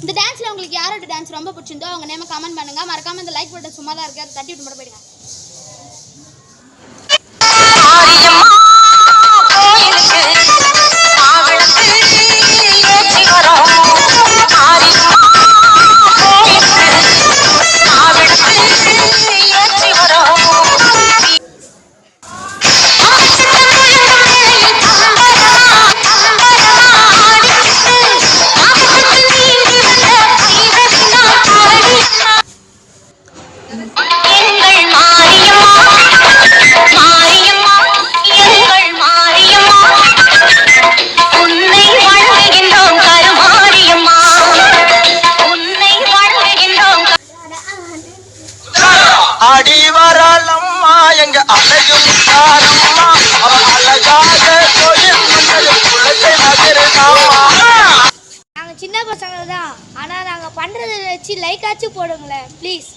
இந்த டான்ஸ்ல உங்களுக்கு யாரோட டான்ஸ் ரொம்ப பிடிச்சிருந்தோ அவங்க நேம கமெண்ட் பண்ணுங்க. மறக்காம இந்த லைக் பட்டன் சும்மா தான் இருக்கு, அதை தட்டி விட்டு மட்டும் போயிடுங்க. அடிவரலம்மா எங்க அலையும் காரம்மா அவ அழகாக கோயில் குலத்தை மகிழ்ந்தாமா. நாங்க சின்ன பசங்க தான், ஆனா நாங்க பண்றதை வச்சு லைக் ஆச்சு போடுங்களேன் ப்ளீஸ்.